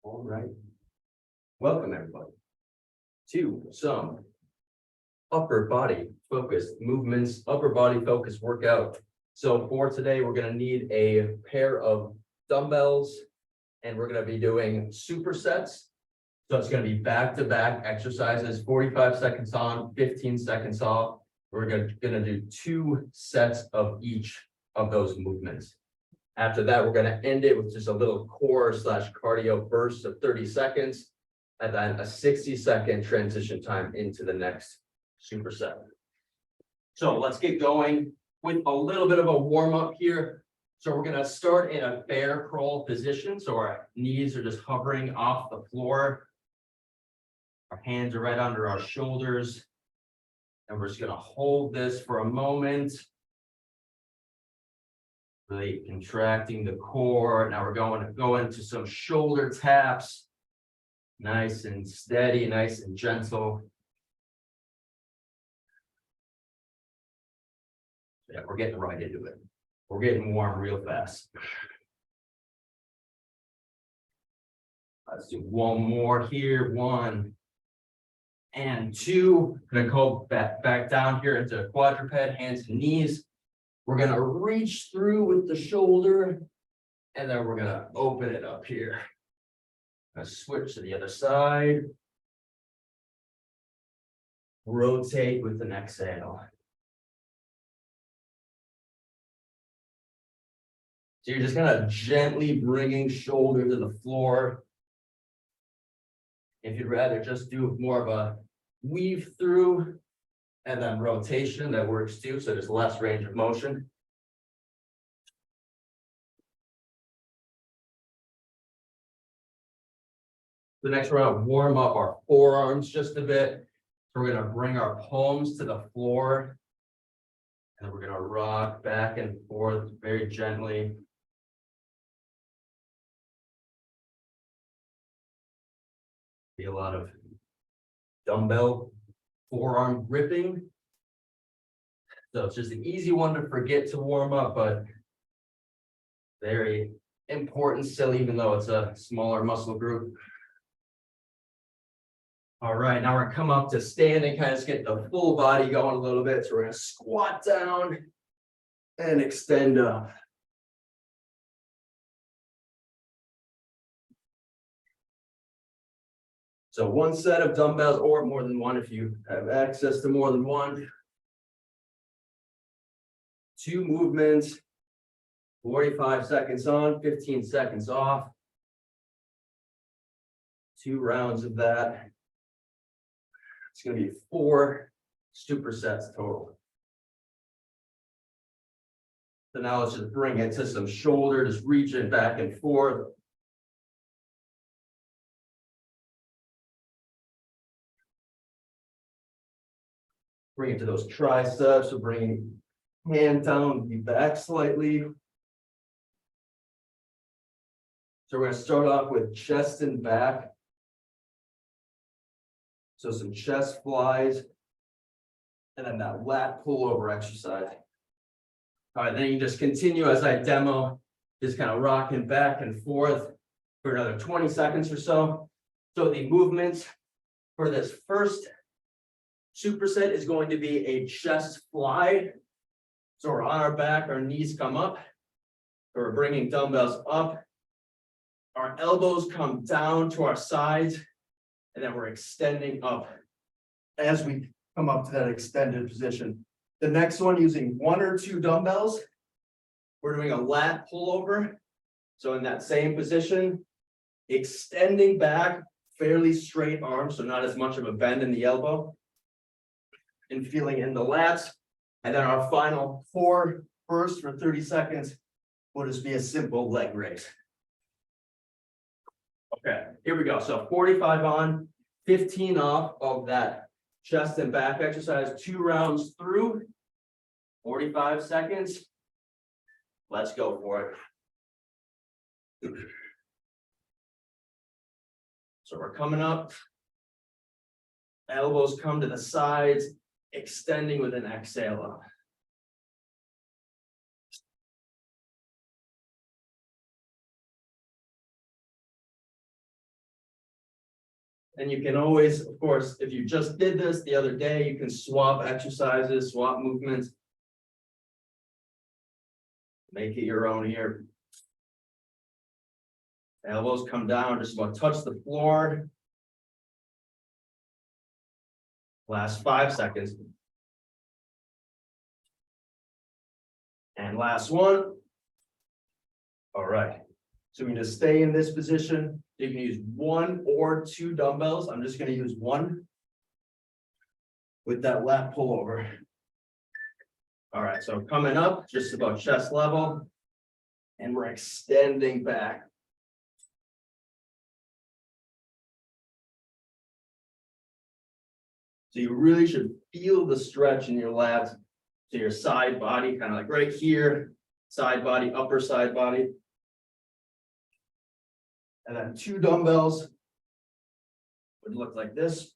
All right. Welcome, everybody, to some upper body focused movements, upper body focused workout. So for today, we're gonna need a pair of dumbbells and we're gonna be doing supersets. So it's gonna be back-to-back exercises, 45 seconds on, 15 seconds off. We're gonna do 2 sets of each of those movements. After that, we're gonna end it with just a little core / cardio burst of 30 seconds. And then a 60-second transition time into the next superset. So let's get going with a little bit of a warm up here. So we're gonna start in a bear crawl position. So our knees are just hovering off the floor. Our hands are right under our shoulders. And we're just gonna hold this for a moment. Really contracting the core. Now we're going to go into some shoulder taps. Nice and steady, nice and gentle. Yeah, we're getting right into it. We're getting warm real fast. Let's do one more here. 1 and 2. Gonna go back down here into quadruped, hands and knees. We're gonna reach through with the shoulder, and then we're gonna open it up here. Gonna switch to the other side. Rotate with an exhale. So you're just kind of gently bringing shoulder to the floor. If you'd rather just do more of a weave through and then rotation, that works too, so there's less range of motion. The next we're gonna warm up our forearms just a bit. So we're gonna bring our palms to the floor. And we're gonna rock back and forth very gently. Be a lot of dumbbell forearm gripping. So it's just an easy one to forget to warm up, but very important still, even though it's a smaller muscle group. All right, now we're gonna come up to standing, kind of just get the full body going a little bit. So we're gonna squat down and extend up. So 1 set of dumbbells or more than 1 if you have access to more than 1. 2 movements, 45 seconds on, 15 seconds off. 2 rounds of that. It's going to be 4 supersets total. So now let's just bring it to some shoulder, just reaching back and forth. Bring it to those triceps, so bringing hand down, be back slightly. So we're going to start off with chest and back. So some chest flies, and then that lat pullover exercise. All right, then you can just continue as I demo, just kind of rocking back and forth for another 20 seconds or so. So the movements for this first superset is going to be a chest fly. So we're on our back, our knees come up. So we're bringing dumbbells up. Our elbows come down to our sides, and then we're extending up as we come up to that extended position. The next one, using 1 or 2 dumbbells, we're doing a lat pullover. So in that same position, extending back, fairly straight arms, so not as much of a bend in the elbow. And feeling in the lats. And then our final core burst for 30 seconds will just be a simple leg raise. Okay, here we go. So 45 on, 15 off of that chest and back exercise, 2 rounds through, 45 seconds. Let's go for it. So we're coming up. Elbows come to the sides, extending with an exhale up. And you can always, of course, if you just did this the other day, you can swap exercises, swap movements. Make it your own here. Elbows come down, just about touch the floor. Last 5 seconds. And last one. All right. So we can just stay in this position. You can use 1 or 2 dumbbells. I'm just going to use 1 with that lat pullover. All right, so coming up just about chest level, and we're extending back. So you really should feel the stretch in your lats, to your side body, kind of like right here, side body, upper side body. And then 2 dumbbells would look like this.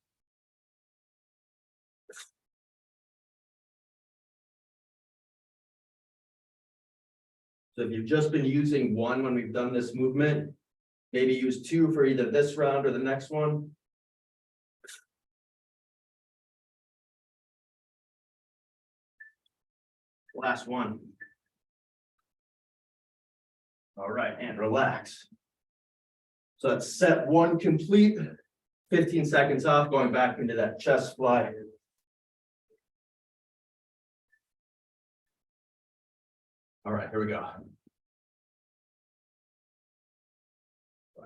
So if you've just been using 1 when we've done this movement, maybe use 2 for either this round or the next one. Last one. All right, and relax. So that's set 1 complete, 15 seconds off, going back into that chest fly. All right, here we go.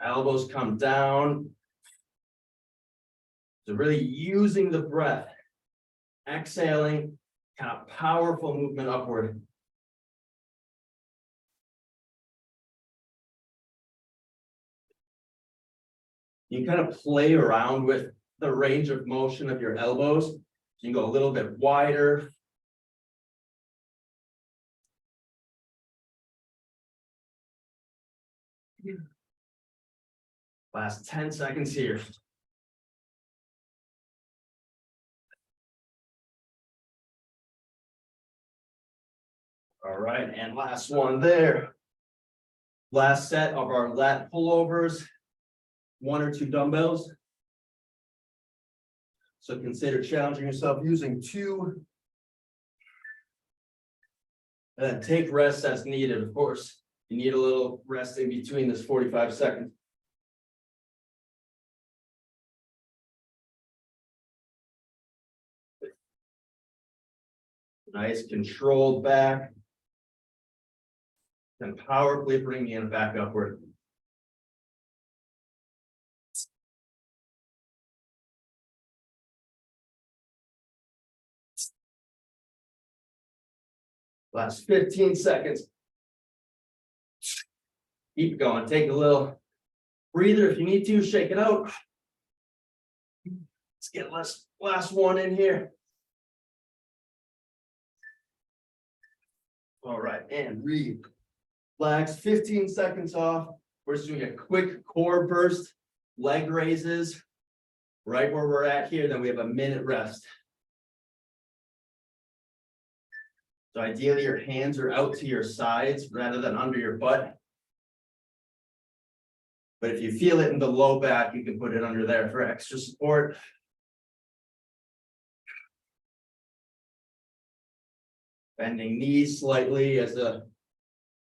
Elbows come down. So really using the breath, exhaling, kind of powerful movement upward. You can kind of play around with the range of motion of your elbows. So you can go a little bit wider. Last 10 seconds here. All right, and last one there. Last set of our lat pullovers, 1 or 2 dumbbells. So consider challenging yourself using 2. And then take rest as needed, of course. You need a little rest in between this 45 seconds. Nice controlled back. And powerfully bringing it back upward. Last 15 seconds. Keep going. Take a little breather if you need to. Shake it out. Let's get last one in here. All right, and relax. 15 seconds off. We're just doing a quick core burst, leg raises, right where we're at here. Then we have a minute rest. So ideally, your hands are out to your sides rather than under your butt. But if you feel it in the low back, you can put it under there for extra support. Bending knees slightly as a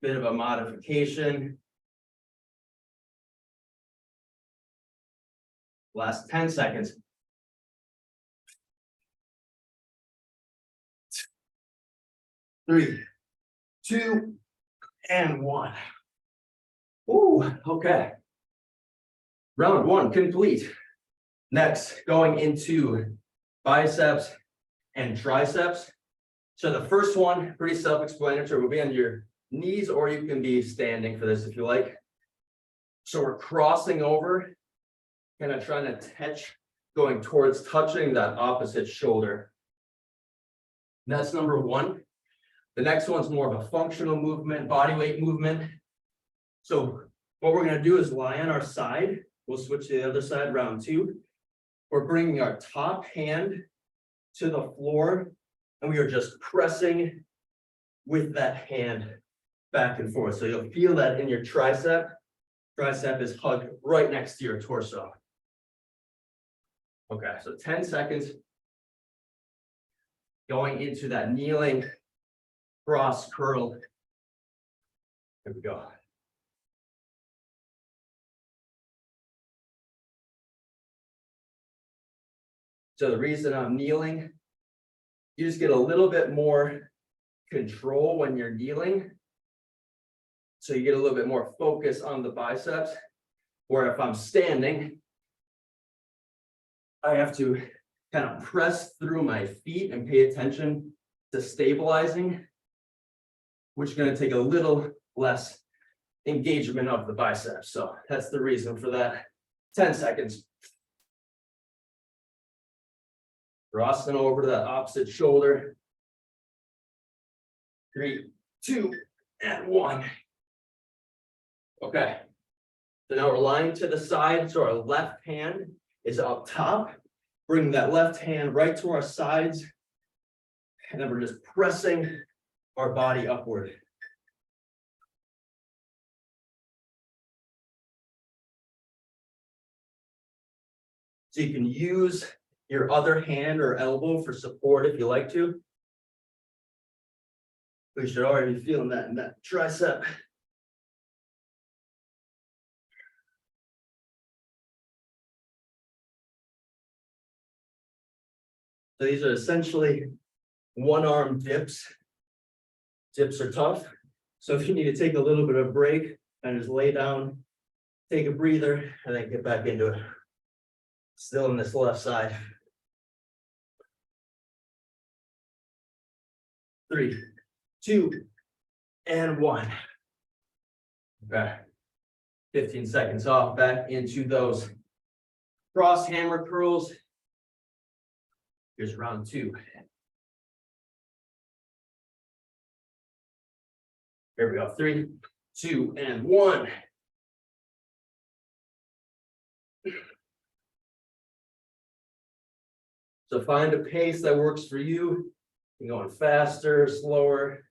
bit of a modification. Last 10 seconds. 3, 2, and 1. Ooh, okay. Round 1 complete. Next, going into biceps and triceps. So the first one, pretty self-explanatory, will be on your knees, or you can be standing for this if you like. So we're crossing over, kind of trying to touch, going towards touching that opposite shoulder. That's number 1. The next one's more of a functional movement, body weight movement. So what we're going to do is lie on our side. We'll switch to the other side, round 2. We're bringing our top hand to the floor, and we are just pressing with that hand back and forth. So you'll feel that in your tricep. Tricep is hugged right next to your torso. Okay, so 10 seconds. Going into that kneeling cross curl. Here we go. So the reason I'm kneeling, you just get a little bit more control when you're kneeling. So you get a little bit more focus on the biceps, where if I'm standing, I have to kind of press through my feet and pay attention to stabilizing, which is going to take a little less engagement of the biceps. So that's the reason for that. 10 seconds. Crossing over to that opposite shoulder. 3, 2, and 1. Okay. So now we're lying to the side. So our left hand is up top. Bring that left hand right to our sides. And then we're just pressing our body upward. So you can use your other hand or elbow for support if you like to. We should already be feeling that in that tricep. So these are essentially one-arm dips. Dips are tough. So if you need to take a little bit of a break and just lay down, take a breather, and then get back into it. Still on this left side. 3, 2, and 1. Okay. 15 seconds off, back into those cross hammer curls. Here's round 2. Here we go. 3, 2, and 1. So find a pace that works for you. You're going faster, slower.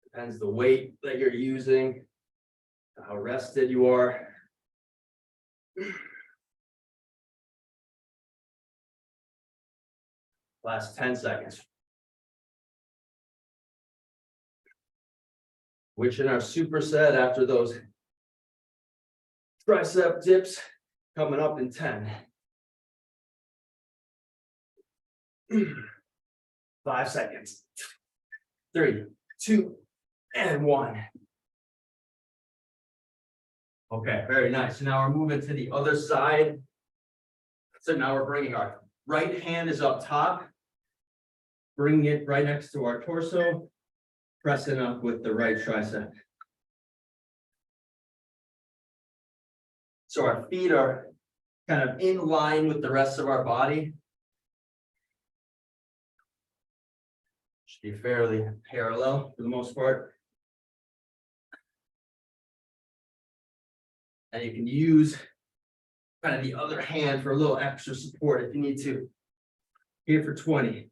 Depends the weight that you're using, how rested you are. Last 10 seconds. Which in our superset after those tricep dips coming up in 10. 5 seconds. 3, 2, and 1. Okay, very nice. So now we're moving to the other side. So now we're bringing our right hand is up top. Bringing it right next to our torso. Pressing up with the right tricep. So our feet are kind of in line with the rest of our body. Should be fairly parallel for the most part. And you can use kind of the other hand for a little extra support if you need to. Here for 20.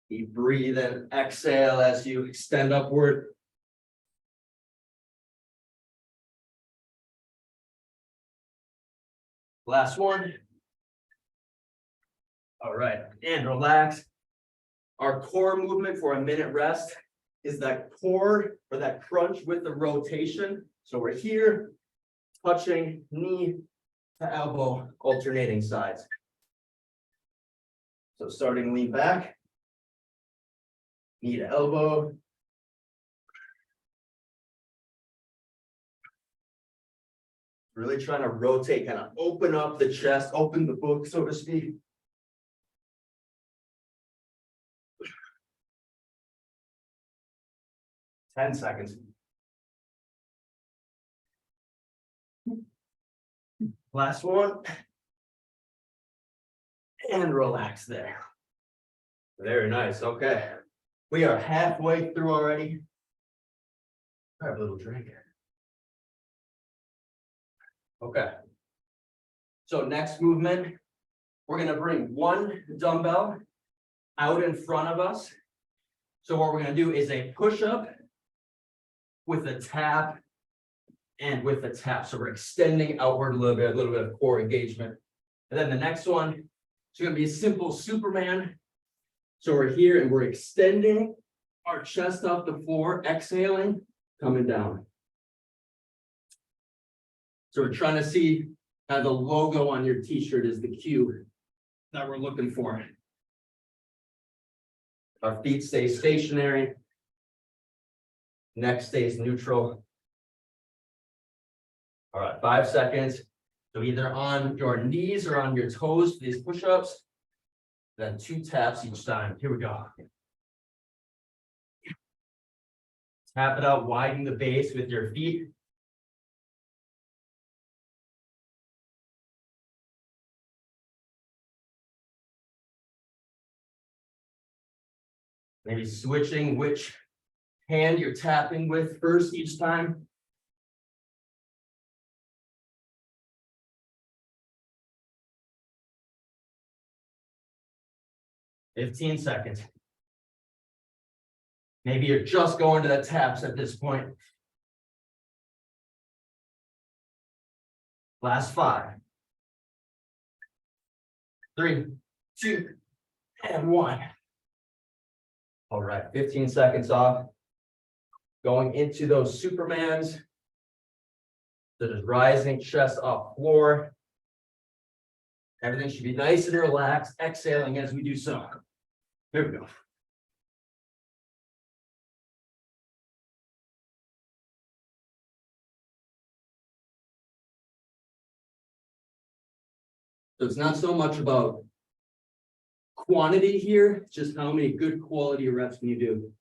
You breathe and exhale as you extend upward. Last one. All right, and relax. Our core movement for a minute rest is that core or that crunch with the rotation. So we're here, touching knee to elbow, alternating sides. So starting to lean back, knee to elbow. Really trying to rotate, kind of open up the chest, open the book, so to speak. Ten seconds. Last one. And relax there. Very nice. Okay. We are halfway through already. Grab a little drink. Okay. So next movement, we're going to bring one dumbbell out in front of us. So what we're going to do is a push-up with a tap and with a tap. So we're extending outward a little bit of core engagement. And then the next one is going to be a simple Superman. So we're here and we're extending our chest off the floor, exhaling, coming down. So we're trying to see how the logo on your t-shirt is the cue that we're looking for. Our feet stay stationary. Neck stays neutral. All right, 5 seconds. So either on your knees or on your toes for these push-ups. Then 2 taps each time. Here we go. Tap it out, widen the base with your feet. Maybe switching which hand you're tapping with first each time. "15 seconds. Maybe you're just going to the taps at this point. Last 5. 3, 2, and 1. All right, 15 seconds off. Going into those Supermans. That is rising chest off floor. Everything should be nice and relaxed, exhaling as we do so. Here we go. So it's not so much about quantity here, it's just how many good quality reps can you do.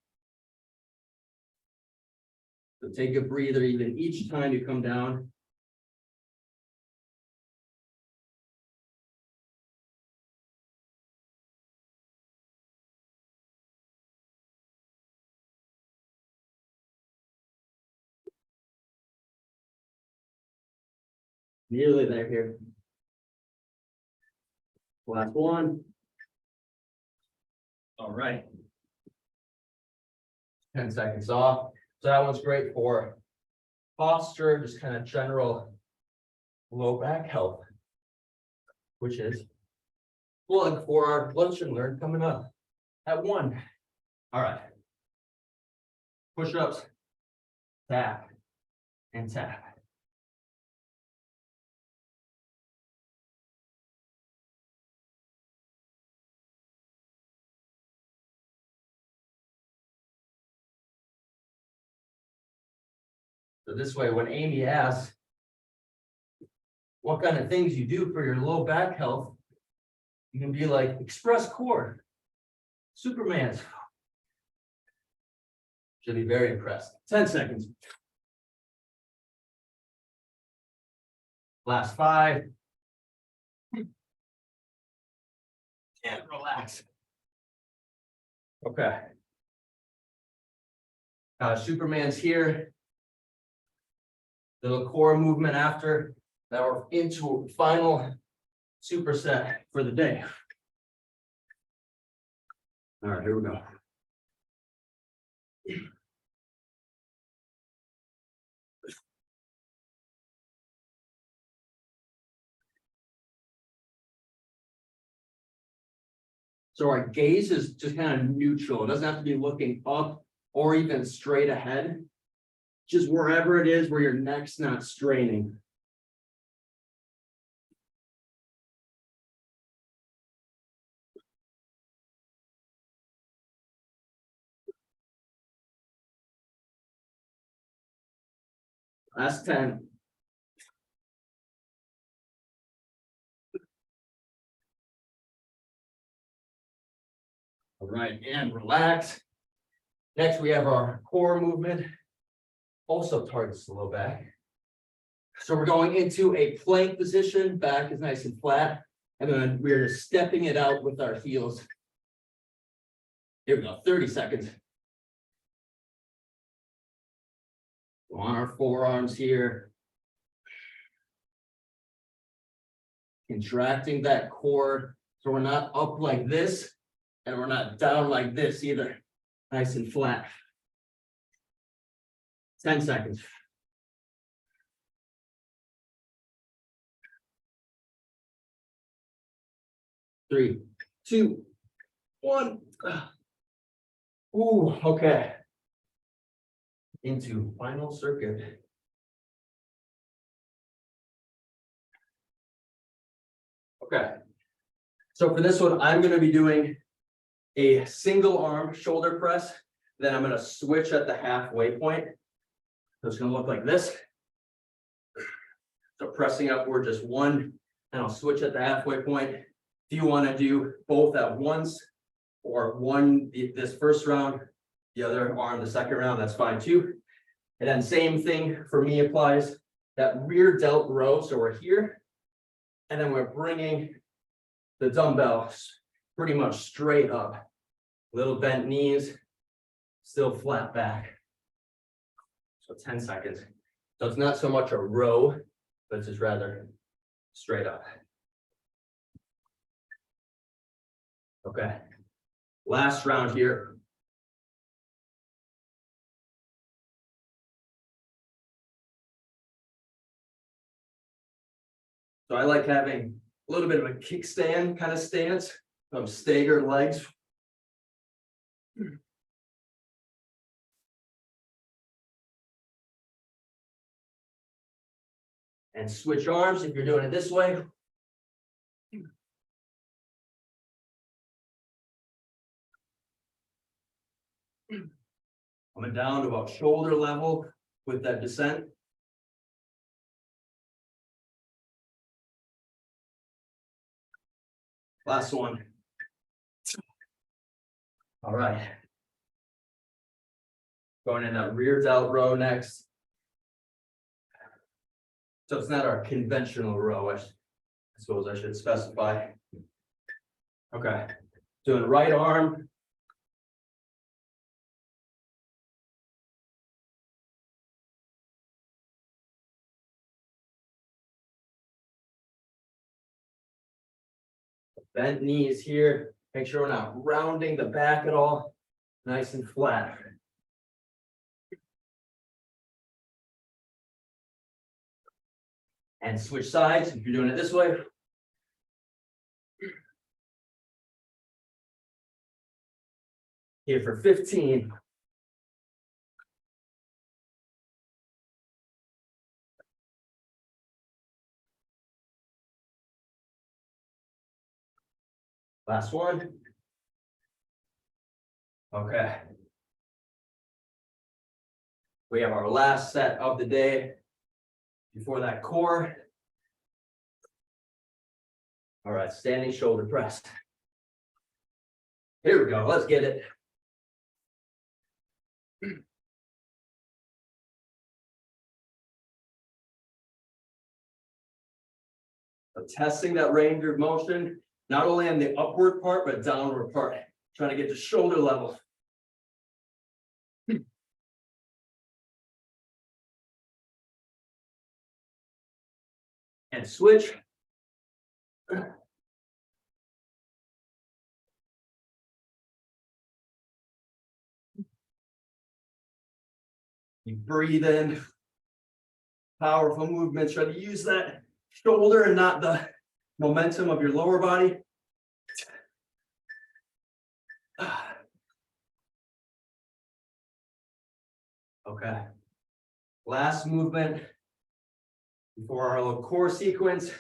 So take a breather even each time you come down. Nearly there here. Last one. All right. 10 seconds off. So that one's great for posture, just kind of general low back health, which is plug for our lunch and learn coming up at 1. All right. Push-ups, tap, and tap. So this way, when Amy asks what kind of things you do for your low back health, you can be like, express core, Superman's. She'll be very impressed. 10 seconds. Last 5. And relax. Okay. Superman's here. Little core movement after that. We're into final superset for the day. All right, here we go. So our gaze is just kind of neutral. It doesn't have to be looking up or even straight ahead. Just wherever it is where your neck's not straining. Last 10. All right, and relax. Next, we have our core movement. Also targets the low back. So we're going into a plank position. Back is nice and flat. And then we're stepping it out with our heels. Here we go, 30 seconds. On our forearms here. Contracting that core. So we're not up like this. And we're not down like this either. Nice and flat. 10 seconds. 3, 2, 1. Ooh, okay. Into final circuit. Okay. So for this one, I'm going to be doing a single arm shoulder press. Then I'm going to switch at the halfway point. So it's going to look like this. So pressing upward just one, and I'll switch at the halfway point. If you want to do both at once, or one this first round, the other arm the second round, that's fine too. And then same thing for me applies. That rear delt row, so we're here, and then we're bringing the dumbbells pretty much straight up. Little bent knees, still flat back. So 10 seconds. So it's not so much a row, but it's just rather straight up. Okay. Last round here. So I like having a little bit of a kickstand kind of stance, staggered legs. And switch arms if you're doing it this way. Coming down to about shoulder level with that descent. Last one. All right. Going in that rear delt row next. So it's not our conventional row, I suppose I should specify. Okay. Doing right arm. Bent knees here. Make sure we're not rounding the back at all. Nice and flat. And switch sides if you're doing it this way. Here for 15. Last one. Okay. We have our last set of the day before that core. All right, standing shoulder press. Here we go, let's get it. So testing that range of motion, not only on the upward part, but downward part. Trying to get to shoulder level. And switch. You breathe in. Powerful movements. Try to use that shoulder and not the momentum of your lower body. Okay. Last movement before our little core sequence.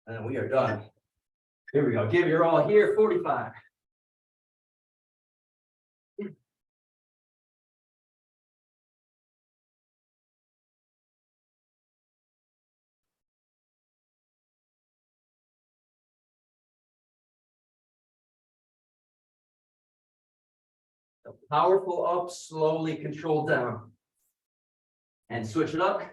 And we are done. Here we go. Give your all here, 45. Powerful up, slowly control down. And switch it up.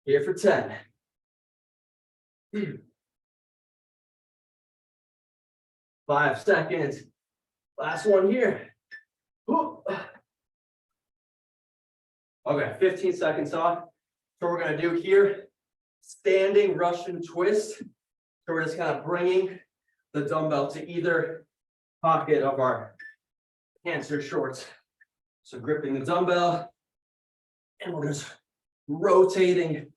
Here for 10. 5 seconds. Last one here. Okay, 15 seconds off. So we're gonna do here, standing Russian twist. So we're just kind of bringing the dumbbell to either pocket of our pants or shorts. So gripping the dumbbell, and we're just rotating,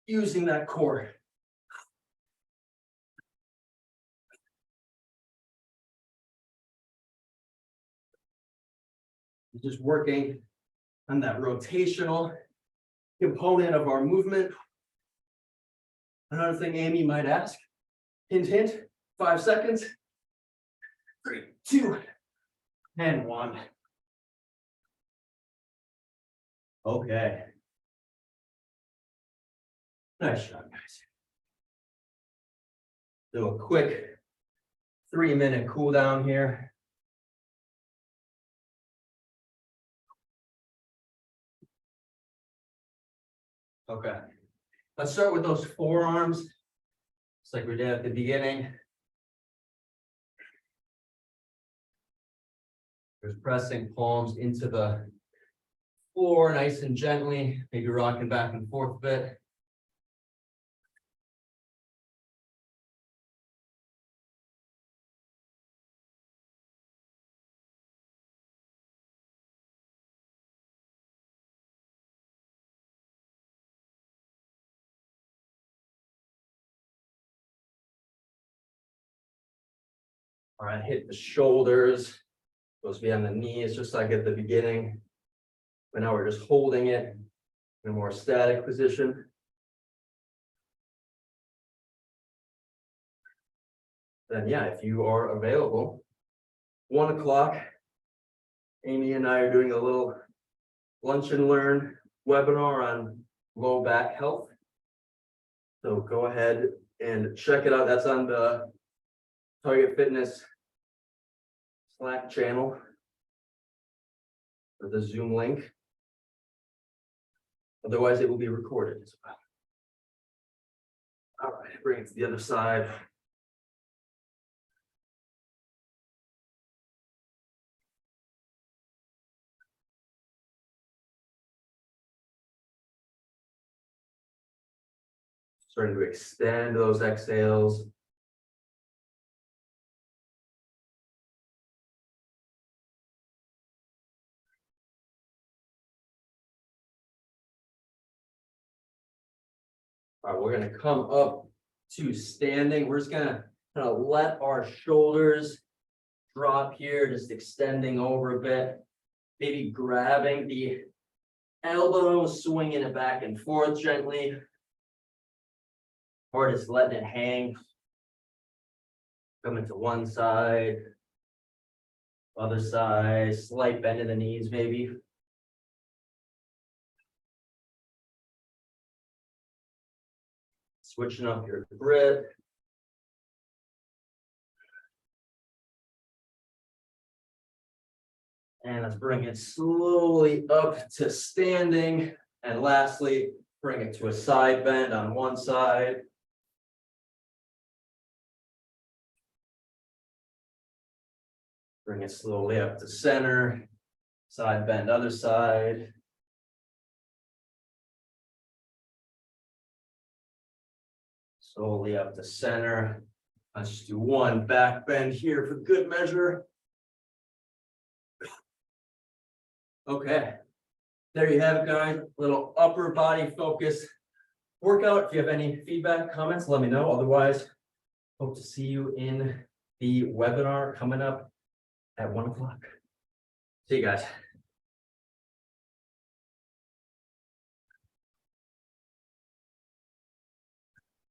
using that core. Just working on that rotational component of our movement. Another thing Amy might ask, hint, hint, 5 seconds. 3, 2, and 1. Okay. Nice job, guys. Do a quick 3-minute cool down here. Okay, let's start with those forearms, just like we did at the beginning. Just pressing palms into the floor nice and gently, maybe rocking back and forth a bit. All right, hit the shoulders, supposed to be on the knees, just like at the beginning. But now we're just holding it in a more static position. Then yeah, if you are available, 1 o'clock, Amy and I are doing a little lunch and learn webinar on low back health. So go ahead and check it out. That's on the Target Fitness Slack channel or the Zoom link. Otherwise, it will be recorded as well. All right, bring it to the other side. Starting to extend those exhales. All right, we're gonna come up to standing. We're just gonna kind of let our shoulders drop here, just extending over a bit. Maybe grabbing the elbow, swinging it back and forth gently. Or just letting it hang. Coming to one side. Other side, slight bend in the knees maybe. Switching up your grip. And let's bring it slowly up to standing. And lastly, bring it to a side bend on one side. Bring it slowly up to center. Side bend, other side. Slowly up to center. Let's just do one back bend here for good measure. Okay, there you have it, guys. Little upper body focus workout. If you have any feedback, comments, let me know. Otherwise, hope to see you in the webinar coming up at 1 o'clock. See you guys.